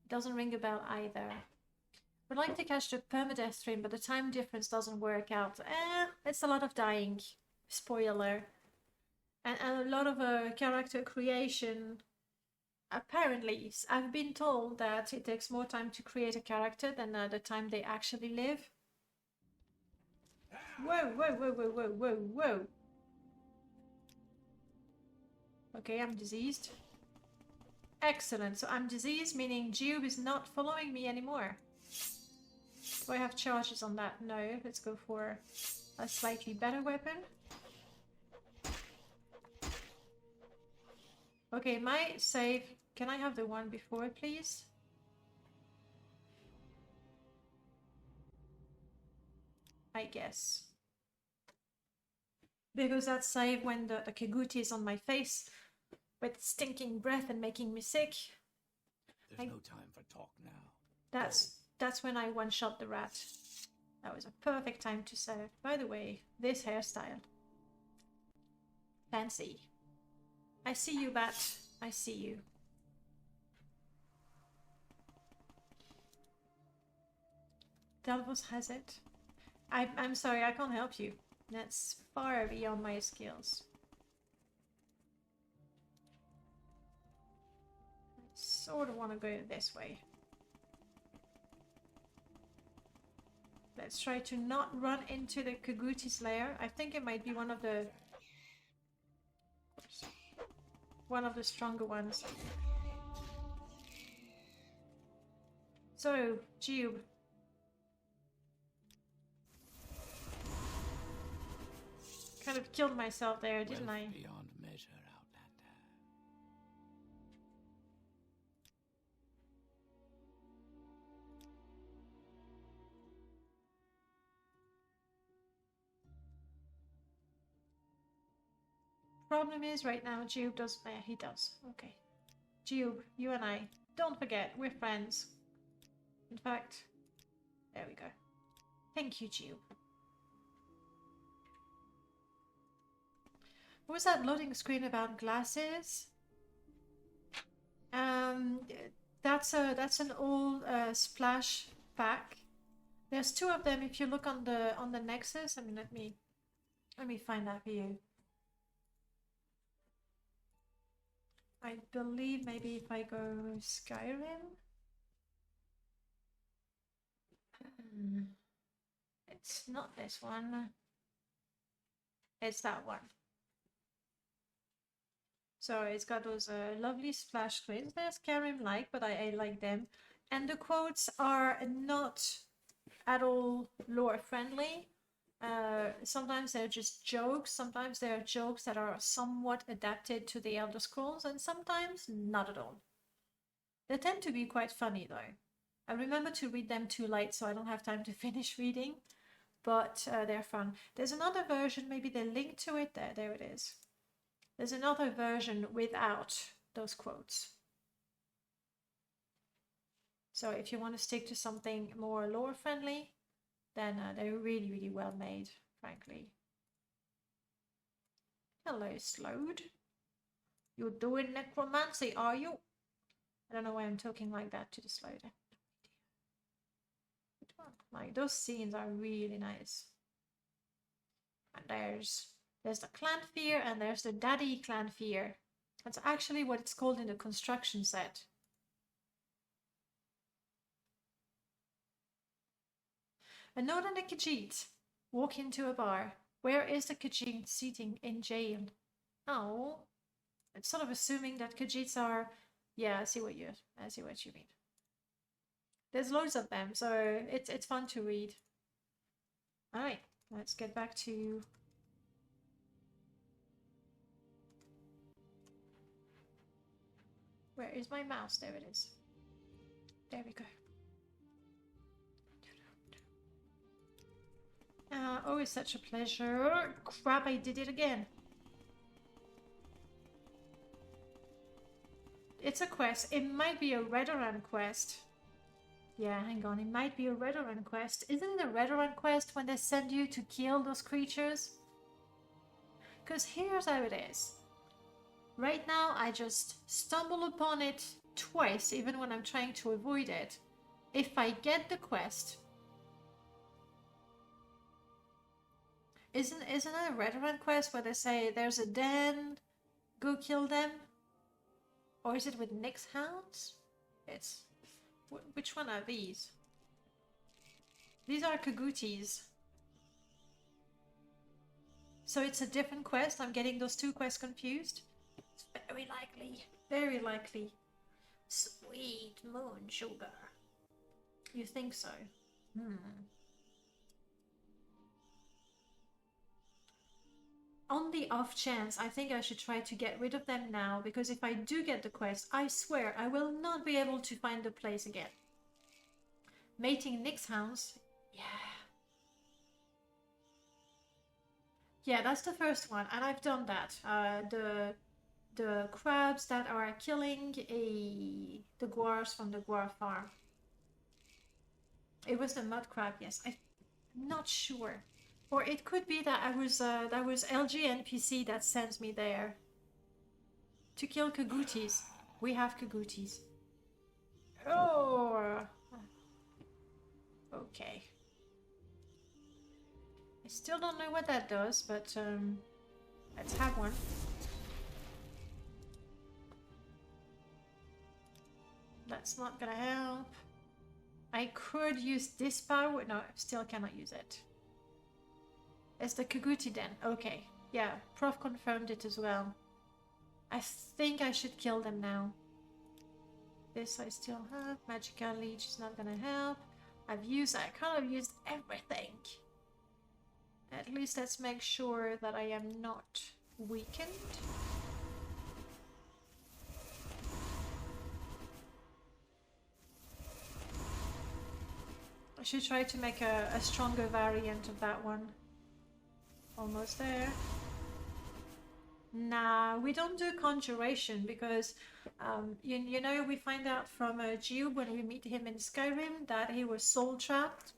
Speaker 1: Doesn't ring a bell either. Would like to catch the permadeath stream, but the time difference doesn't work out. It's a lot of dying. Spoiler. And a lot of character creation. Apparently, I've been told that it takes more time to create a character than the time they actually live. Whoa, whoa, whoa, whoa, whoa, whoa, whoa. Okay, I'm diseased. Excellent, so I'm diseased, meaning Jiub is not following me anymore. Do I have charges on that? No, let's go for a slightly better weapon. Okay, my save. Can I have the one before, please? I guess. Because that save when the Kaguti is on my face with stinking breath and making me sick.
Speaker 2: There's no time for talk now.
Speaker 1: That's when I one-shot the rat. That was a perfect time to save. By the way, this hairstyle. Fancy. I see you, Bat. I see you. Delvos has it. I'm sorry, I can't help you. That's far beyond my skills. I sort of want to go this way. Let's try to not run into the Kaguti's lair. I think it might be one of the stronger ones. So, Jiub. Kind of killed myself there, didn't I?
Speaker 2: Beyond measure, Outlander.
Speaker 1: Problem is, right now, Jiub does... Yeah, he does. Okay. Jiub, you and I. Don't forget, we're friends. In fact, there we go. Thank you, Jiub. What was that loading screen about glasses? That's an old splash pack. There's two of them. If you look on the Nexus, I mean, let me find that for you. I believe maybe if I go Skyrim. It's not this one. It's that one. So it's got those lovely splash screens. They're Skyrim-like, but I like them. And the quotes are not at all lore-friendly. Sometimes they're just jokes. Sometimes they're jokes that are somewhat adapted to the Elder Scrolls, and sometimes not at all. They tend to be quite funny, though. I remember to read them too late, so I don't have time to finish reading. But they're fun. There's another version. Maybe they link to it. There it is. There's another version without those quotes. So if you want to stick to something more lore friendly, then they're really, really well made, frankly. Hello, Slode. You're doing necromancy, are you? I don't know why I'm talking like that to the Slode. Like, those scenes are really nice. And there's the Clanfear and there's the Daddy Clanfear. That's actually what it's called in the construction set. A note on the Khajiit. Walk into a bar. Where is the Khajiit seating in jail? Oh, it's sort of assuming that Khajiits are. Yeah, I see what you mean. There's loads of them, so it's fun to read. All right, let's get back to. Where is my mouse? There it is. There we go. Always such a pleasure. Crap, I did it again. It's a quest. It might be a Redoran quest. Yeah, hang on. It might be a Redoran quest. Isn't it a Redoran quest when they send you to kill those creatures? Because here's how it is. Right now, I just stumble upon it twice, even when I'm trying to avoid it. If I get the quest... Isn't it a Redoran quest where they say there's a den, go kill them? Or is it with Nyx hounds? It's... Which one are these? These are Kagutis. So it's a different quest? I'm getting those two quests confused? It's very likely. Very likely. Sweet moon sugar. You think so? on the off chance, I think I should try to get rid of them now, because if I do get the quest, I swear I will not be able to find the place again. Mating Nyx hounds. Yeah. Yeah, that's the first one, and I've done that. The crabs that are killing the guars from the guar farm. It was the mud crab, yes. I'm not sure. Or it could be that that was LG NPC that sends me there. To kill Kagoutis. We have Kagoutis. Oh! Okay. I still don't know what that does, but let's have one. That's not gonna help. I could use this power. No, I still cannot use it. It's the Kagouti den. Okay. Yeah, Prof confirmed it as well. I think I should kill them now. This I still have. Magical Leech is not gonna help. I kind of used everything. At least let's make sure that I am not weakened. I should try to make a stronger variant of that one. Almost there. Nah, we don't do conjuration because, you know, we find out from Jiub when we meet him in Skyrim that he was soul trapped.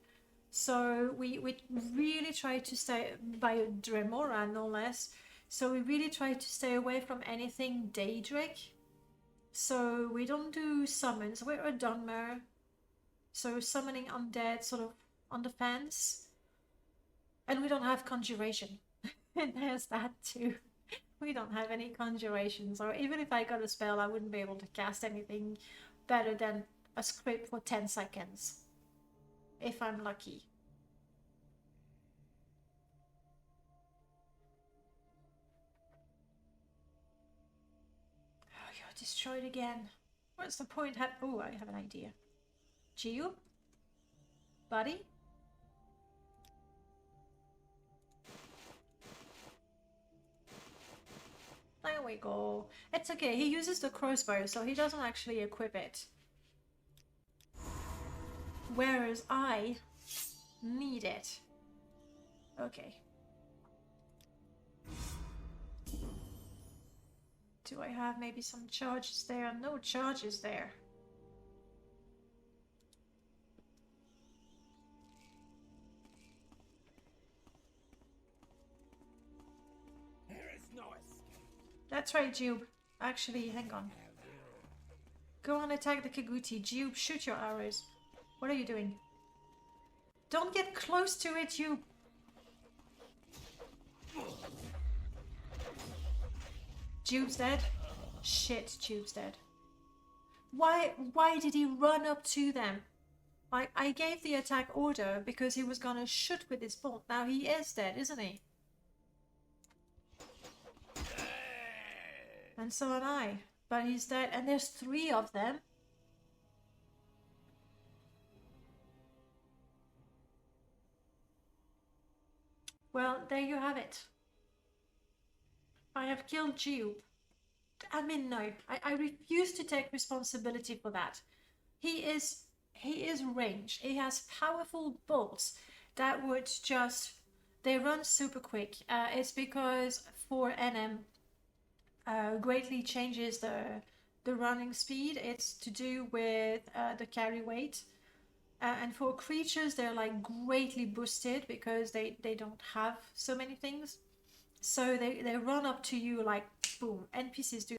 Speaker 1: So we really try to stay, by Dremora no less, so we really try to stay away from anything Daedric. So we don't do summons, we're a Dunmer. So summoning undead sort of on the fence. And we don't have conjuration. And there's that too. We don't have any conjurations, or even if I got a spell, I wouldn't be able to cast anything better than a script for 10 seconds. If I'm lucky. Oh, you're destroyed again. What's the point? Oh, I have an idea. Jiub? Buddy? There we go. It's okay, he uses the crossbow, so he doesn't actually equip it. Whereas I need it. Okay. Do I have maybe some charges there? No charges there. That's right, Jiub. Actually, hang on. Go on, attack the Kagouti. Jiub, shoot your arrows. What are you doing? Don't get close to it, Jiub. Jiub's dead. Shit, Jiub's dead. Why did he run up to them? I gave the attack order because he was gonna shoot with his bolt. Now he is dead, isn't he? And so am I. But he's dead. And there's 3 of them. Well, there you have it. I have killed Jiub. I mean, no. I refuse to take responsibility for that. He is ranged. He has powerful bolts that would just... They run super quick. It's because for NM... greatly changes the running speed. It's to do with the carry weight, and for creatures they're like greatly boosted because they don't have so many things, so they run up to you like boom. NPCs do